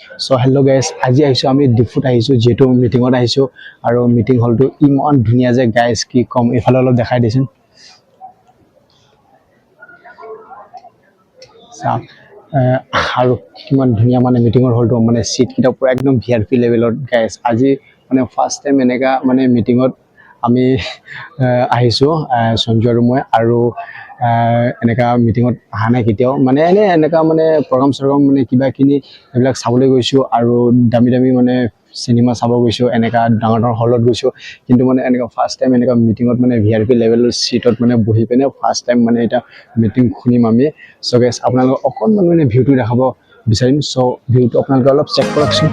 So hello guys, আজি আহিছো আমি ডিফুত আহিছো যেটো মিটিংত আহিছো আৰু মিটিং হলটো ইমান ধুনিয়া যে গাইস কি কম এফালে অলপ দেখাই দিছেন আৰু কিমান ধুনিয়া মানে মিটিংৰ হলটো মানে সিট কিটা পুৰা একদম ভিআইপি লেভেলত গাইস আজি মানে ফাৰ্স্ট টাইম এনেকা মানে মিটিংত আমি আহিছো সঞ্জয় আৰু মই আৰু এনেকা মিটিংত আহা নাই কেতিয়াও মানে এনেকা মানে প্ৰগ্ৰাম মানে কিবা কিনি এইবিলাক চাবলৈ গৈছো আৰু দামি দামি মানে সিনেমা চাব গৈছো এনেকা ডাঙৰ ডাঙৰ হলত গৈছো কিন্তু মানে এনেকা ফাৰ্স্ট টাইম এনেকা মিটিংত মানে ভিআইপি লেভেলৰ সিটত মানে বহি পেনে ফাৰ্স্ট টাইম মানে এটা মিটিং শুনিম আমি সো গাইস আপোনালোক অকনমান মানে ভিউটো দেখাব বিচাৰিম সো ভিউটো আপোনালোকে অলপ চেক কৰকচোন